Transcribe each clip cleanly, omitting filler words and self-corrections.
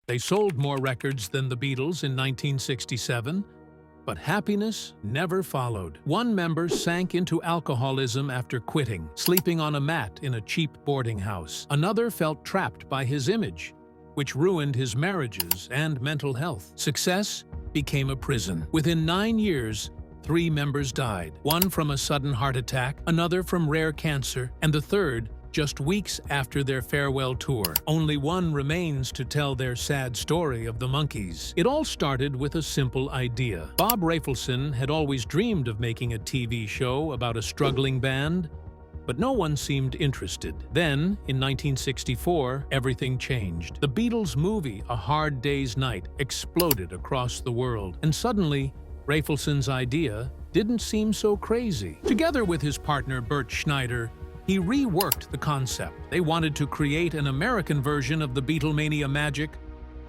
They sold more records than the Beatles in 1967, but happiness never followed. One member sank into alcoholism after quitting, sleeping on a mat in a cheap boarding house. Another felt trapped by his image, which ruined his marriages and mental health. Success became a prison. Within 9 years, 3 members died. One from a sudden heart attack, another from rare cancer, and the third just weeks after their farewell tour. Only one remains to tell their sad story of the Monkees. It all started with a simple idea. Bob Rafelson had always dreamed of making a TV show about a struggling band, but no one seemed interested. Then, in 1964, everything changed. The Beatles movie, A Hard Day's Night, exploded across the world, and suddenly, Rafelson's idea didn't seem so crazy. Together with his partner Bert Schneider, he reworked the concept. They wanted to create an American version of the Beatlemania magic,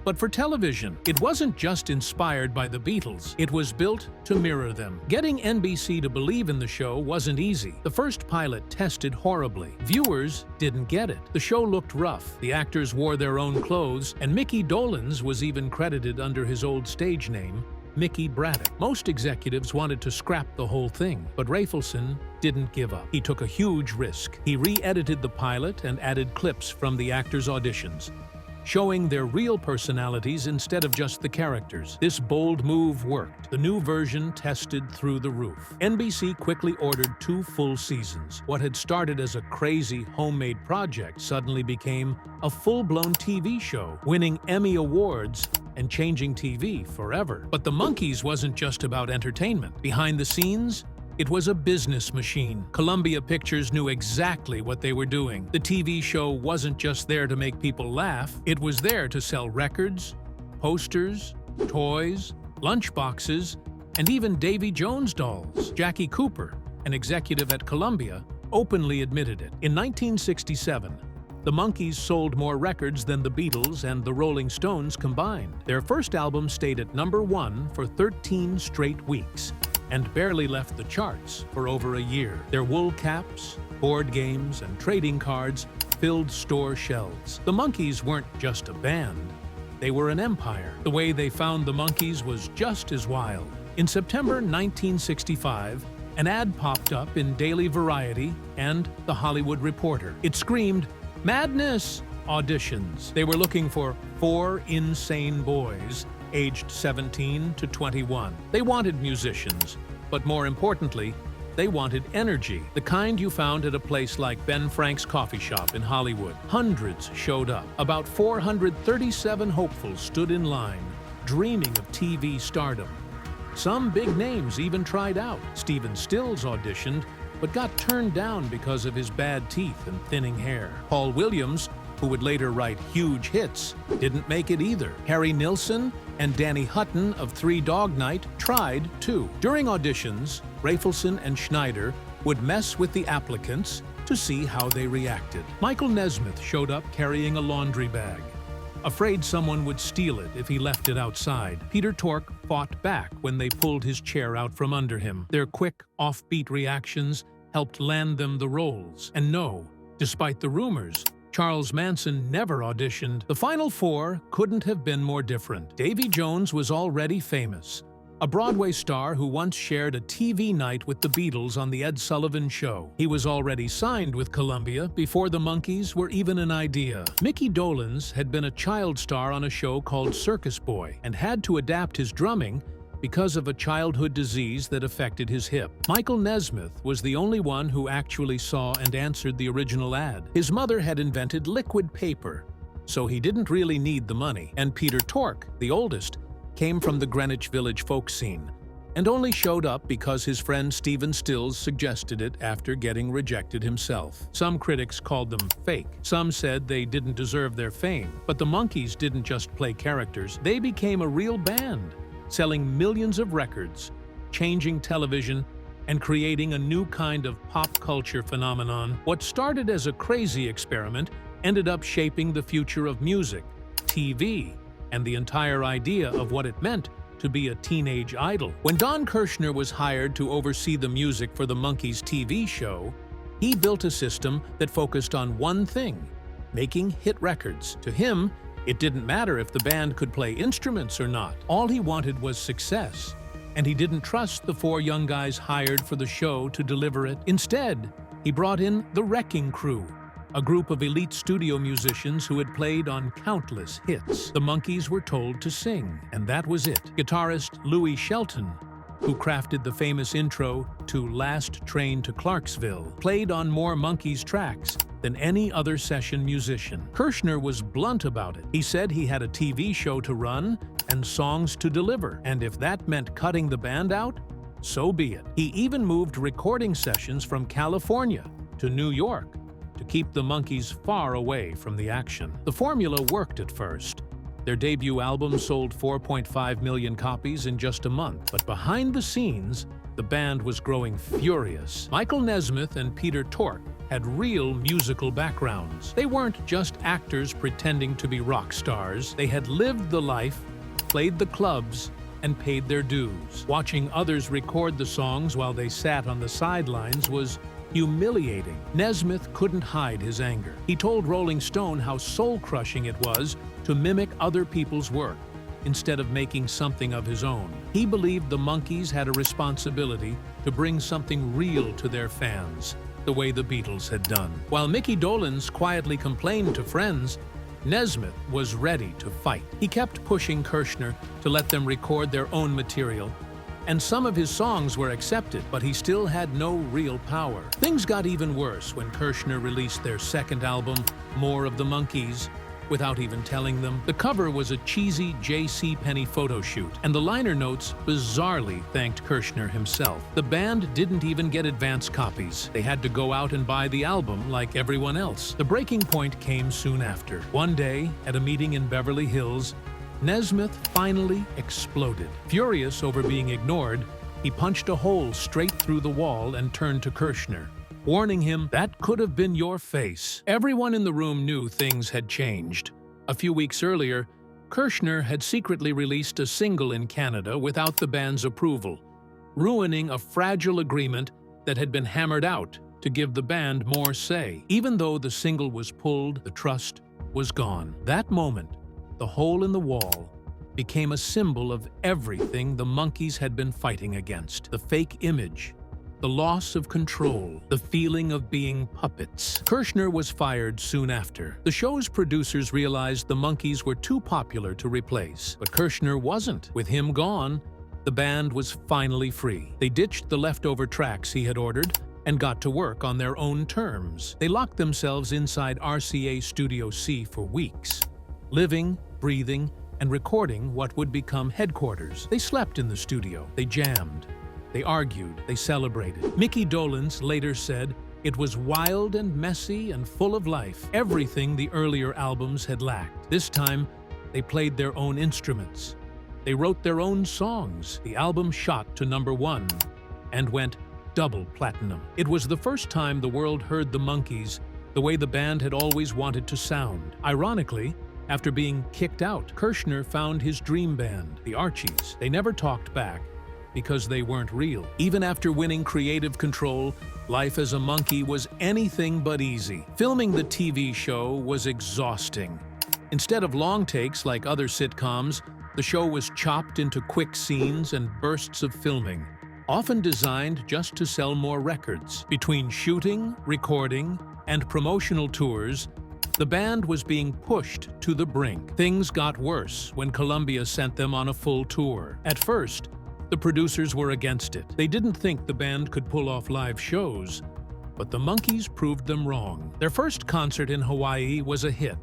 but for television. It wasn't just inspired by the Beatles, it was built to mirror them. Getting NBC to believe in the show wasn't easy. The first pilot tested horribly. Viewers didn't get it. The show looked rough, the actors wore their own clothes, and Mickey Dolenz was even credited under his old stage name, Mickey Braddock. Most executives wanted to scrap the whole thing, but Rafelson didn't give up. He took a huge risk. He re-edited the pilot and added clips from the actors' auditions, showing their real personalities instead of just the characters. This bold move worked. The new version tested through the roof. NBC quickly ordered 2 full seasons. What had started as a crazy homemade project suddenly became a full-blown TV show, winning Emmy Awards and changing TV forever. But the Monkees wasn't just about entertainment. Behind the scenes, it was a business machine. Columbia Pictures knew exactly what they were doing. The TV show wasn't just there to make people laugh, it was there to sell records, posters, toys, lunchboxes, and even Davy Jones dolls. Jackie Cooper, an executive at Columbia, openly admitted it. In 1967, the Monkees sold more records than the Beatles and the Rolling Stones combined. Their first album stayed at #1 for 13 straight weeks, and barely left the charts for over a year. Their wool caps, board games, and trading cards filled store shelves. The Monkees weren't just a band, they were an empire. The way they found the Monkees was just as wild. In September 1965, an ad popped up in Daily Variety and The Hollywood Reporter. It screamed, "Madness! Auditions." They were looking for 4 insane boys aged 17 to 21. They wanted musicians, but more importantly, they wanted energy, the kind you found at a place like Ben Frank's coffee shop in Hollywood. Hundreds showed up. About 437 hopefuls stood in line, dreaming of TV stardom. Some big names even tried out. Stephen Stills auditioned, but got turned down because of his bad teeth and thinning hair. Paul Williams, who would later write huge hits, didn't make it either. Harry Nilsson and Danny Hutton of Three Dog Night tried too. During auditions, Rafelson and Schneider would mess with the applicants to see how they reacted. Michael Nesmith showed up carrying a laundry bag, afraid someone would steal it if he left it outside. Peter Tork fought back when they pulled his chair out from under him. Their quick, offbeat reactions helped land them the roles. And no, despite the rumors, Charles Manson never auditioned. The final 4 couldn't have been more different. Davy Jones was already famous, a Broadway star who once shared a TV night with the Beatles on The Ed Sullivan Show. He was already signed with Columbia before the Monkees were even an idea. Mickey Dolenz had been a child star on a show called Circus Boy and had to adapt his drumming because of a childhood disease that affected his hip. Michael Nesmith was the only one who actually saw and answered the original ad. His mother had invented liquid paper, so he didn't really need the money. And Peter Tork, the oldest, came from the Greenwich Village folk scene, and only showed up because his friend Stephen Stills suggested it after getting rejected himself. Some critics called them fake. Some said they didn't deserve their fame. But the Monkees didn't just play characters, they became a real band, selling millions of records, changing television, and creating a new kind of pop culture phenomenon. What started as a crazy experiment ended up shaping the future of music, TV, and the entire idea of what it meant to be a teenage idol. When Don Kirshner was hired to oversee the music for the Monkees TV show, he built a system that focused on one thing: making hit records. To him, It didn't matter if the band could play instruments or not. All he wanted was success, and he didn't trust the four young guys hired for the show to deliver it. Instead, he brought in the Wrecking Crew, a group of elite studio musicians who had played on countless hits. The Monkees were told to sing, and that was it. Guitarist Louis Shelton, who crafted the famous intro to Last Train to Clarksville, played on more Monkees tracks than any other session musician. Kirshner was blunt about it. He said he had a TV show to run and songs to deliver, and if that meant cutting the band out, so be it. He even moved recording sessions from California to New York to keep the Monkees far away from the action. The formula worked at first. Their debut album sold 4.5 million copies in just a month, but behind the scenes, the band was growing furious. Michael Nesmith and Peter Tork had real musical backgrounds. They weren't just actors pretending to be rock stars. They had lived the life, played the clubs, and paid their dues. Watching others record the songs while they sat on the sidelines was humiliating. Nesmith couldn't hide his anger. He told Rolling Stone how soul-crushing it was to mimic other people's work instead of making something of his own. He believed the Monkees had a responsibility to bring something real to their fans, the way the Beatles had done. While Mickey Dolenz quietly complained to friends, Nesmith was ready to fight. He kept pushing Kirshner to let them record their own material, and some of his songs were accepted, but he still had no real power. Things got even worse when Kirshner released their second album, More of the Monkees, without even telling them. The cover was a cheesy JCPenney photo shoot, and the liner notes bizarrely thanked Kirshner himself. The band didn't even get advance copies. They had to go out and buy the album like everyone else. The breaking point came soon after. One day, at a meeting in Beverly Hills, Nesmith finally exploded. Furious over being ignored, he punched a hole straight through the wall and turned to Kirshner, warning him, "That could have been your face." Everyone in the room knew things had changed. A few weeks earlier, Kirshner had secretly released a single in Canada without the band's approval, ruining a fragile agreement that had been hammered out to give the band more say. Even though the single was pulled, the trust was gone. That moment, the hole in the wall became a symbol of everything the Monkees had been fighting against. The fake image, the loss of control, the feeling of being puppets. Kirshner was fired soon after. The show's producers realized the Monkees were too popular to replace, but Kirshner wasn't. With him gone, the band was finally free. They ditched the leftover tracks he had ordered and got to work on their own terms. They locked themselves inside RCA Studio C for weeks, living, breathing, and recording what would become headquarters. They slept in the studio. They jammed. They argued. They celebrated. Mickey Dolenz later said, "It was wild and messy and full of life. Everything the earlier albums had lacked. This time, they played their own instruments. They wrote their own songs." The album shot to #1 and went double platinum. It was the first time the world heard the Monkees the way the band had always wanted to sound. Ironically, after being kicked out, Kirshner found his dream band, the Archies. They never talked back because they weren't real. Even after winning creative control, life as a Monkee was anything but easy. Filming the TV show was exhausting. Instead of long takes like other sitcoms, the show was chopped into quick scenes and bursts of filming, often designed just to sell more records. Between shooting, recording, and promotional tours, the band was being pushed to the brink. Things got worse when Columbia sent them on a full tour. At first, the producers were against it. They didn't think the band could pull off live shows, but the Monkees proved them wrong. Their first concert in Hawaii was a hit,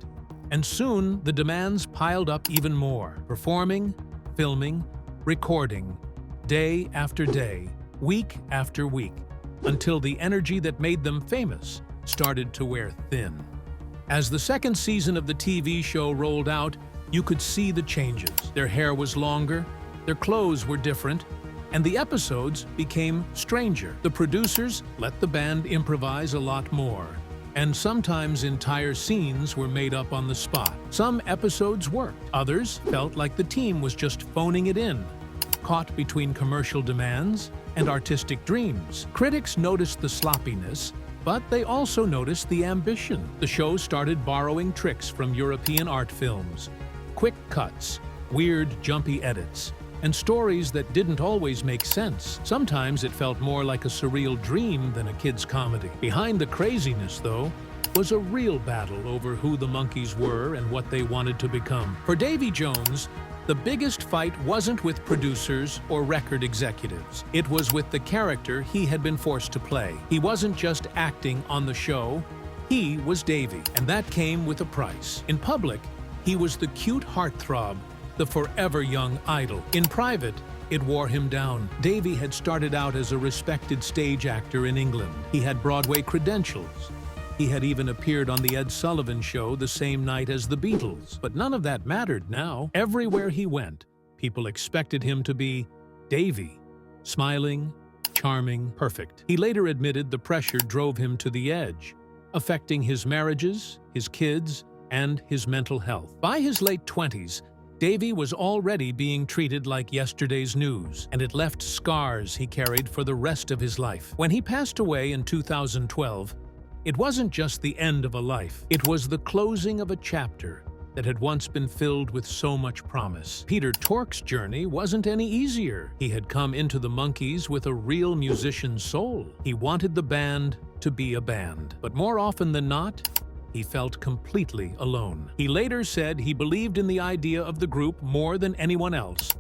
and soon the demands piled up even more. Performing, filming, recording, day after day, week after week, until the energy that made them famous started to wear thin. As the second season of the TV show rolled out, you could see the changes. Their hair was longer, their clothes were different, and the episodes became stranger. The producers let the band improvise a lot more, and sometimes entire scenes were made up on the spot. Some episodes worked. Others felt like the team was just phoning it in, caught between commercial demands and artistic dreams. Critics noticed the sloppiness, but they also noticed the ambition. The show started borrowing tricks from European art films, Quick cuts, weird, jumpy edits, and stories that didn't always make sense. Sometimes it felt more like a surreal dream than a kid's comedy. Behind the craziness, though, was a real battle over who the Monkees were and what they wanted to become. For Davy Jones, the biggest fight wasn't with producers or record executives. It was with the character he had been forced to play. He wasn't just acting on the show, he was Davy, and that came with a price. In public, he was the cute heartthrob, the forever young idol. In private, it wore him down. Davy had started out as a respected stage actor in England. He had Broadway credentials. He had even appeared on The Ed Sullivan Show the same night as the Beatles. But none of that mattered now. Everywhere he went, people expected him to be Davy, smiling, charming, perfect. He later admitted the pressure drove him to the edge, affecting his marriages, his kids, and his mental health. By his late 20s, Davy was already being treated like yesterday's news, and it left scars he carried for the rest of his life. When he passed away in 2012, it wasn't just the end of a life. It was the closing of a chapter that had once been filled with so much promise. Peter Tork's journey wasn't any easier. He had come into the Monkees with a real musician's soul. He wanted the band to be a band, but more often than not, he felt completely alone. He later said he believed in the idea of the group more than anyone else,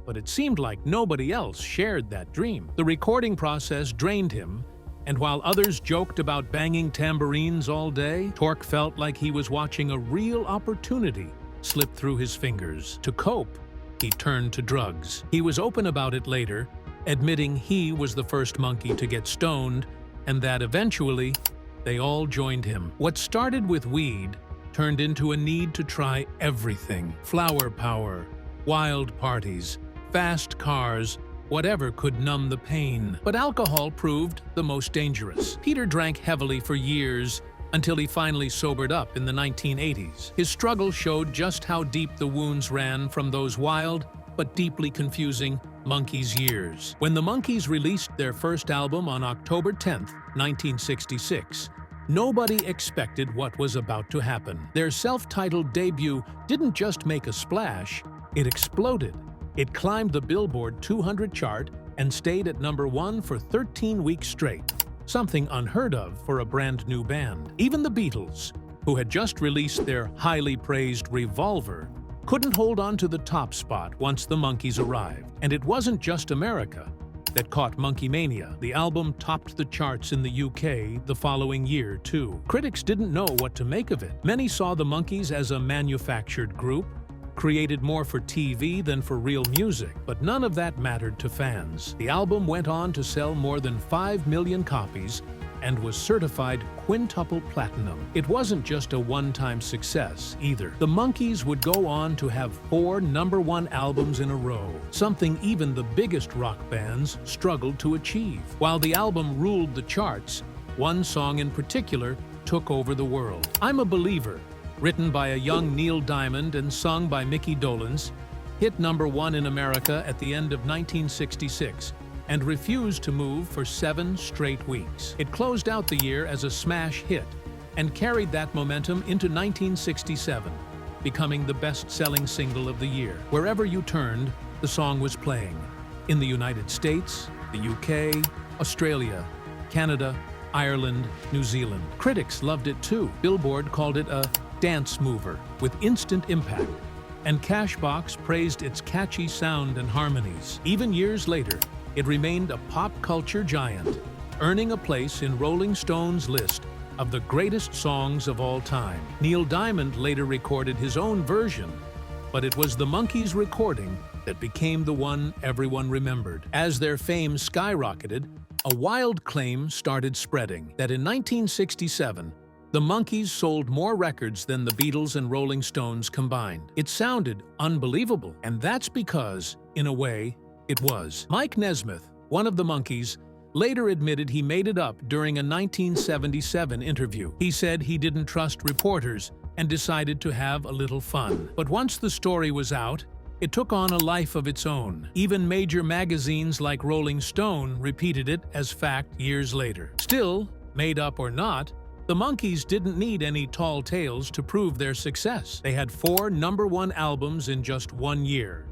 but it seemed like nobody else shared that dream. The recording process drained him, and while others joked about banging tambourines all day, Tork felt like he was watching a real opportunity slip through his fingers. To cope, he turned to drugs. He was open about it later, admitting he was the first Monkee to get stoned, and that eventually, they all joined him. What started with weed turned into a need to try everything. Flower power, wild parties, fast cars, whatever could numb the pain. But alcohol proved the most dangerous. Peter drank heavily for years until he finally sobered up in the 1980s. His struggle showed just how deep the wounds ran from those wild but deeply confusing Monkees years. When the Monkees released their first album on October 10, 1966, nobody expected what was about to happen. Their self-titled debut didn't just make a splash, it exploded. It climbed the Billboard 200 chart and stayed at #1 for 13 weeks straight, something unheard of for a brand new band. Even the Beatles, who had just released their highly praised Revolver, couldn't hold on to the top spot once the Monkees arrived. And it wasn't just America that caught Monkey Mania. The album topped the charts in the UK the following year, too. Critics didn't know what to make of it. Many saw the Monkees as a manufactured group, created more for TV than for real music, but none of that mattered to fans. The album went on to sell more than 5 million copies and was certified quintuple platinum. It wasn't just a one-time success, either. The Monkees would go on to have 4 #1 albums in a row, something even the biggest rock bands struggled to achieve. While the album ruled the charts, one song in particular took over the world. I'm a Believer, written by a young Neil Diamond and sung by Mickey Dolenz, hit #1 in America at the end of 1966, and refused to move for 7 straight weeks. It closed out the year as a smash hit and carried that momentum into 1967, becoming the best-selling single of the year. Wherever you turned, the song was playing. In the United States, the UK, Australia, Canada, Ireland, New Zealand. Critics loved it too. Billboard called it a dance mover with instant impact, and Cashbox praised its catchy sound and harmonies. Even years later, it remained a pop culture giant, earning a place in Rolling Stone's list of the greatest songs of all time. Neil Diamond later recorded his own version, but it was the Monkees' recording that became the one everyone remembered. As their fame skyrocketed, a wild claim started spreading that in 1967, the Monkees sold more records than the Beatles and Rolling Stones combined. It sounded unbelievable, and that's because, in a way, it was. Mike Nesmith, one of the Monkees, later admitted he made it up during a 1977 interview. He said he didn't trust reporters and decided to have a little fun. But once the story was out, it took on a life of its own. Even major magazines like Rolling Stone repeated it as fact years later. Still, made up or not, The Monkees didn't need any tall tales to prove their success. They had 4 #1 albums in just 1 year,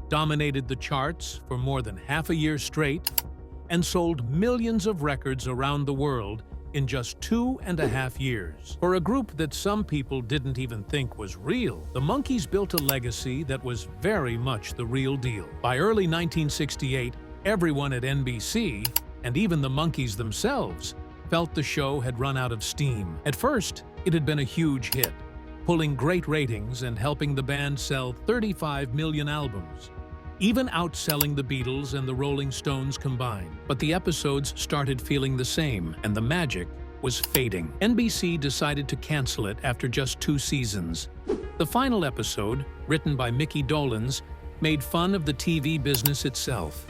dominated the charts for more than half a year straight, and sold millions of records around the world in just 2.5 years. For a group that some people didn't even think was real, the Monkees built a legacy that was very much the real deal. By early 1968, everyone at NBC, and even the Monkees themselves, felt the show had run out of steam. At first, it had been a huge hit, pulling great ratings and helping the band sell 35 million albums, even outselling the Beatles and the Rolling Stones combined. But the episodes started feeling the same, and the magic was fading. NBC decided to cancel it after just 2 seasons. The final episode, written by Mickey Dolenz, made fun of the TV business itself.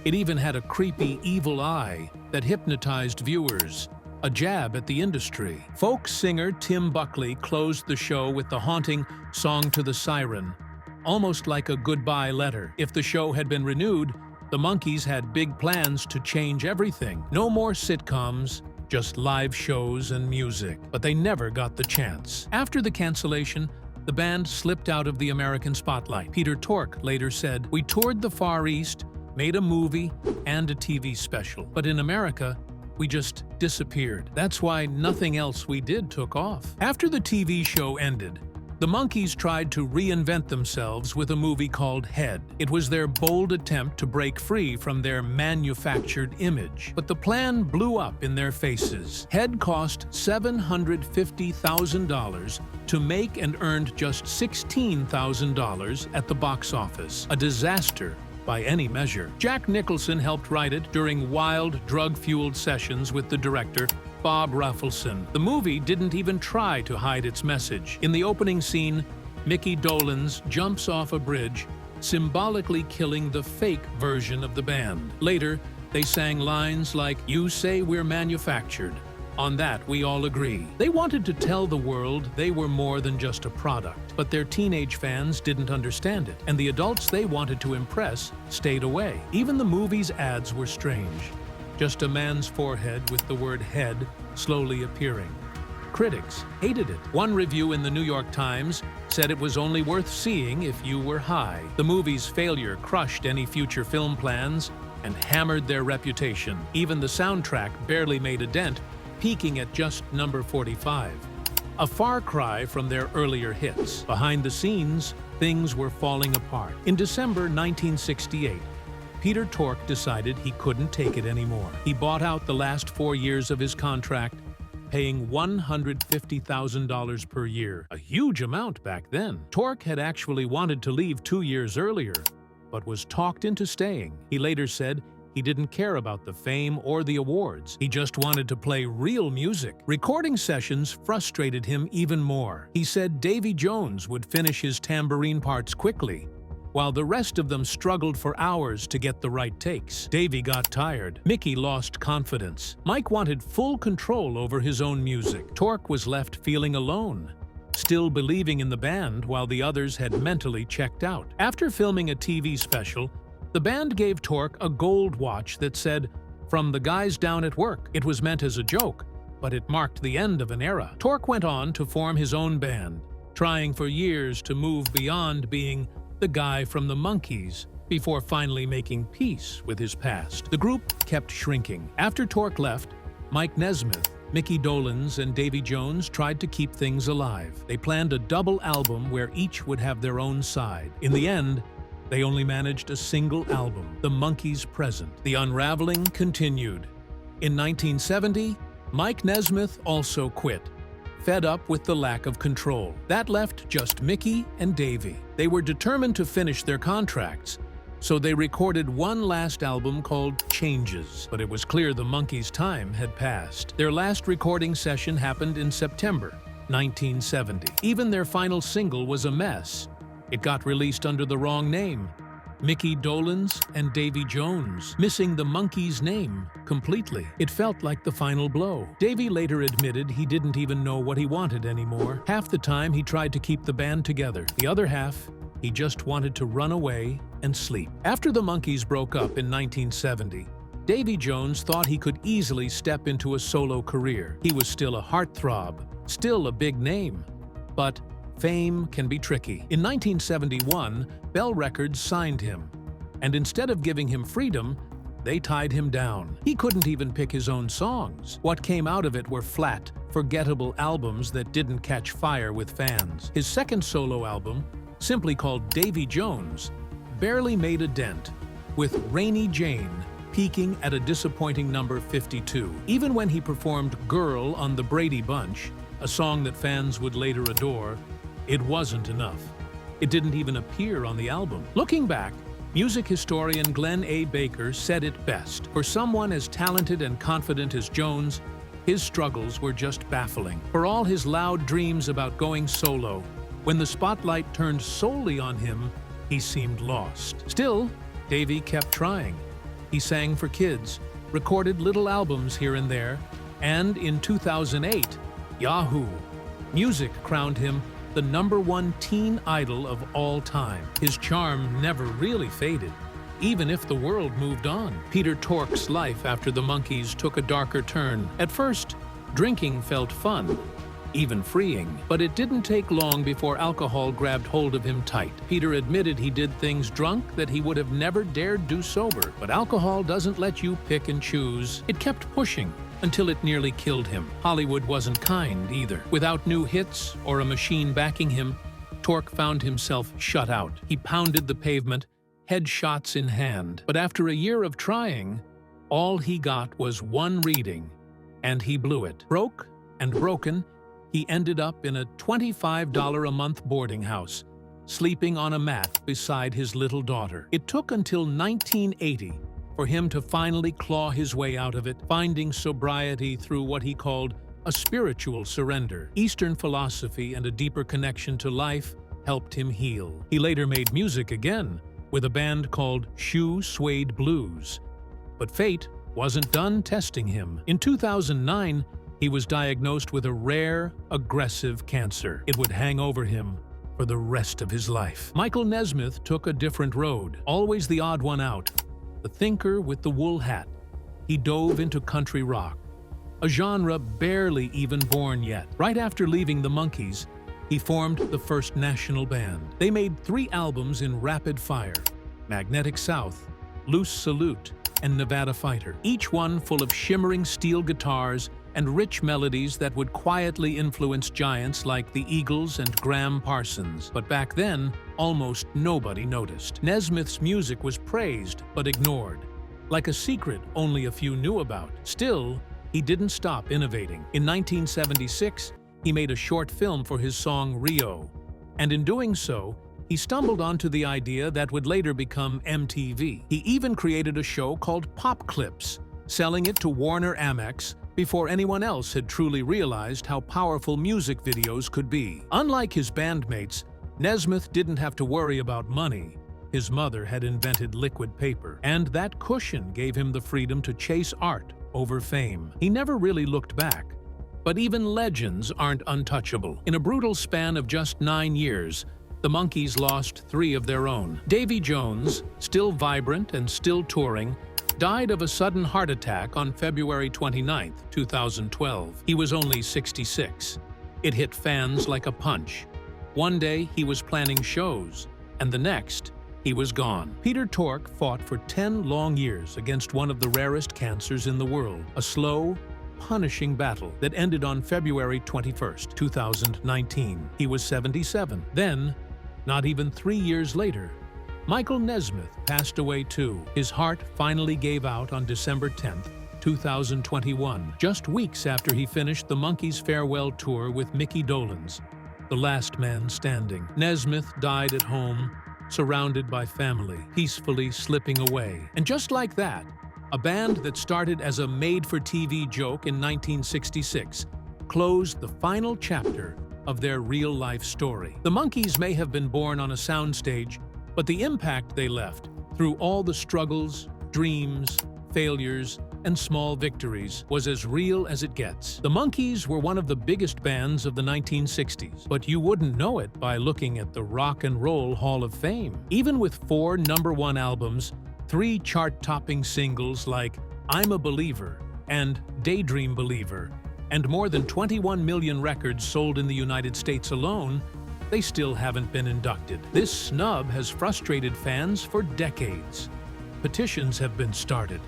It even had a creepy, evil eye that hypnotized viewers, a jab at the industry. Folk singer Tim Buckley closed the show with the haunting Song to the Siren, almost like a goodbye letter. If the show had been renewed, the Monkees had big plans to change everything. No more sitcoms, just live shows and music. But they never got the chance. After the cancellation, the band slipped out of the American spotlight. Peter Tork later said, "We toured the Far East, made a movie and a TV special. But in America, we just disappeared. That's why nothing else we did took off." After the TV show ended, the Monkees tried to reinvent themselves with a movie called Head. It was their bold attempt to break free from their manufactured image. But the plan blew up in their faces. Head cost $750,000 to make and earned just $16,000 at the box office. A disaster by any measure. Jack Nicholson helped write it during wild, drug-fueled sessions with the director, Bob Rafelson. The movie didn't even try to hide its message. In the opening scene, Mickey Dolenz jumps off a bridge, symbolically killing the fake version of the band. Later, they sang lines like, "You say we're manufactured. On that, we all agree." They wanted to tell the world they were more than just a product, but their teenage fans didn't understand it, and the adults they wanted to impress stayed away. Even the movie's ads were strange. Just a man's forehead with the word head slowly appearing. Critics hated it. One review in the New York Times said it was only worth seeing if you were high. The movie's failure crushed any future film plans and hammered their reputation. Even the soundtrack barely made a dent, peaking at just number 45. A far cry from their earlier hits. Behind the scenes, things were falling apart. In December 1968, Peter Tork decided he couldn't take it anymore. He bought out the last 4 years of his contract, paying $150,000 per year, a huge amount back then. Tork had actually wanted to leave 2 years earlier, but was talked into staying. He later said he didn't care about the fame or the awards. He just wanted to play real music. Recording sessions frustrated him even more. He said Davy Jones would finish his tambourine parts quickly, while the rest of them struggled for hours to get the right takes. Davy got tired. Mickey lost confidence. Mike wanted full control over his own music. Tork was left feeling alone, still believing in the band while the others had mentally checked out. After filming a TV special, the band gave Tork a gold watch that said, "From the guys down at work." It was meant as a joke, but it marked the end of an era. Tork went on to form his own band, trying for years to move beyond being the guy from the Monkees, before finally making peace with his past. The group kept shrinking. After Tork left, Mike Nesmith, Mickey Dolenz, and Davy Jones tried to keep things alive. They planned a double album where each would have their own side. In the end, they only managed a single album, The Monkees Present. The unraveling continued. In 1970, Mike Nesmith also quit, fed up with the lack of control. That left just Mickey and Davy. They were determined to finish their contracts, so they recorded one last album called Changes. But it was clear the Monkees' time had passed. Their last recording session happened in September 1970. Even their final single was a mess. It got released under the wrong name, Mickey Dolenz and Davy Jones, missing the Monkees' name completely. It felt like the final blow. Davy later admitted he didn't even know what he wanted anymore. Half the time he tried to keep the band together. The other half, he just wanted to run away and sleep. After the Monkees broke up in 1970, Davy Jones thought he could easily step into a solo career. He was still a heartthrob, still a big name. But fame can be tricky. In 1971, Bell Records signed him, and instead of giving him freedom, they tied him down. He couldn't even pick his own songs. What came out of it were flat, forgettable albums that didn't catch fire with fans. His second solo album, simply called Davy Jones, barely made a dent, with Rainy Jane peaking at a disappointing number 52. Even when he performed Girl on the Brady Bunch, a song that fans would later adore, it wasn't enough. It didn't even appear on the album. Looking back, music historian Glenn A. Baker said it best. For someone as talented and confident as Jones, his struggles were just baffling. For all his loud dreams about going solo, when the spotlight turned solely on him, he seemed lost. Still, Davy kept trying. He sang for kids, recorded little albums here and there, and in 2008, Yahoo! Music crowned him the #1 teen idol of all time. His charm never really faded, even if the world moved on. Peter Tork's life after the Monkees took a darker turn. At first, drinking felt fun, even freeing. But it didn't take long before alcohol grabbed hold of him tight. Peter admitted he did things drunk that he would have never dared do sober. But alcohol doesn't let you pick and choose. It kept pushing until it nearly killed him. Hollywood wasn't kind either. Without new hits or a machine backing him, Tork found himself shut out. He pounded the pavement, headshots in hand. But after a year of trying, all he got was one reading, and he blew it. Broke and broken, he ended up in a $25 a month boarding house, sleeping on a mat beside his little daughter. It took until 1980 for him to finally claw his way out of it, finding sobriety through what he called a spiritual surrender. Eastern philosophy and a deeper connection to life helped him heal. He later made music again, with a band called Shoe Suede Blues. But fate wasn't done testing him. In 2009, he was diagnosed with a rare, aggressive cancer. It would hang over him for the rest of his life. Michael Nesmith took a different road, always the odd one out. The thinker with the wool hat, he dove into country rock, a genre barely even born yet. Right after leaving the Monkees, he formed the first national band. They made 3 albums in rapid fire: Magnetic South, Loose Salute, and Nevada Fighter, each one full of shimmering steel guitars and rich melodies that would quietly influence giants like the Eagles and Graham Parsons. But back then, almost nobody noticed. Nesmith's music was praised but ignored, like a secret only a few knew about. Still, he didn't stop innovating. In 1976, he made a short film for his song Rio, and in doing so, he stumbled onto the idea that would later become MTV. He even created a show called Pop Clips, selling it to Warner Amex before anyone else had truly realized how powerful music videos could be. Unlike his bandmates, Nesmith didn't have to worry about money. His mother had invented liquid paper, and that cushion gave him the freedom to chase art over fame. He never really looked back. But even legends aren't untouchable. In a brutal span of just 9 years, the Monkees lost 3 of their own. Davy Jones, still vibrant and still touring, died of a sudden heart attack on February 29, 2012. He was only 66. It hit fans like a punch. One day, he was planning shows, and the next, he was gone. Peter Tork fought for 10 long years against one of the rarest cancers in the world, a slow, punishing battle that ended on February 21, 2019. He was 77. Then, not even 3 years later, Michael Nesmith passed away too. His heart finally gave out on December 10, 2021, just weeks after he finished the Monkees' farewell tour with Mickey Dolenz, the last man standing. Nesmith died at home, surrounded by family, peacefully slipping away. And just like that, a band that started as a made-for-TV joke in 1966 closed the final chapter of their real-life story. The Monkees may have been born on a soundstage, but the impact they left, through all the struggles, dreams, failures, and small victories, was as real as it gets. The Monkees were one of the biggest bands of the 1960s, but you wouldn't know it by looking at the Rock and Roll Hall of Fame. Even with 4 #1 albums, 3 chart-topping singles like I'm a Believer and Daydream Believer, and more than 21 million records sold in the United States alone, they still haven't been inducted. This snub has frustrated fans for decades. Petitions have been started.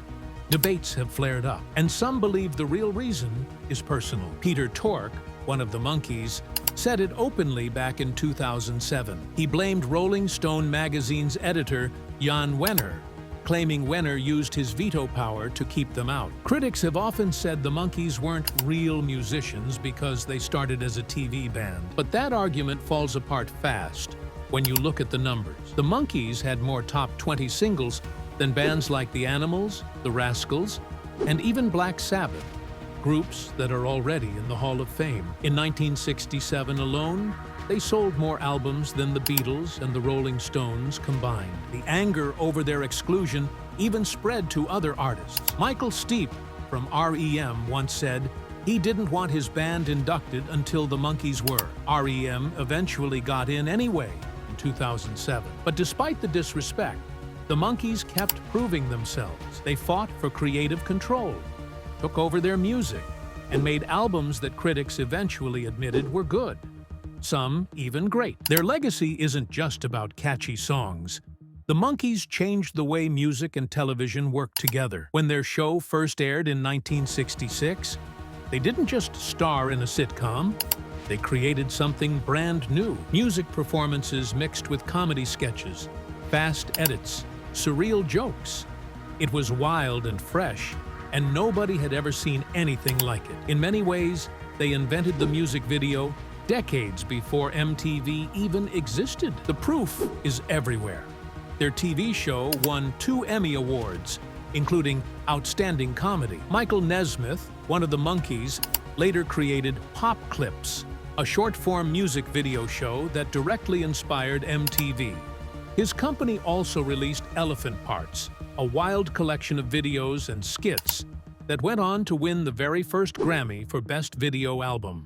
Debates have flared up, and some believe the real reason is personal. Peter Tork, one of the Monkees, said it openly back in 2007. He blamed Rolling Stone magazine's editor, Jan Wenner, claiming Wenner used his veto power to keep them out. Critics have often said the Monkees weren't real musicians because they started as a TV band. But that argument falls apart fast when you look at the numbers. The Monkees had more top 20 singles than bands like the Animals, the Rascals, and even Black Sabbath, groups that are already in the Hall of Fame. In 1967 alone, they sold more albums than the Beatles and the Rolling Stones combined. The anger over their exclusion even spread to other artists. Michael Stipe from REM once said he didn't want his band inducted until the Monkees were. REM eventually got in anyway in 2007. But despite the disrespect, the Monkees kept proving themselves. They fought for creative control, took over their music, and made albums that critics eventually admitted were good. Some even great. Their legacy isn't just about catchy songs. The Monkees changed the way music and television worked together. When their show first aired in 1966, they didn't just star in a sitcom, they created something brand new. Music performances mixed with comedy sketches, fast edits, surreal jokes. It was wild and fresh, and nobody had ever seen anything like it. In many ways, they invented the music video decades before MTV even existed. The proof is everywhere. Their TV show won 2 Emmy Awards, including Outstanding Comedy. Michael Nesmith, one of the Monkees, later created Pop Clips, a short-form music video show that directly inspired MTV. His company also released Elephant Parts, a wild collection of videos and skits that went on to win the very first Grammy for Best Video Album.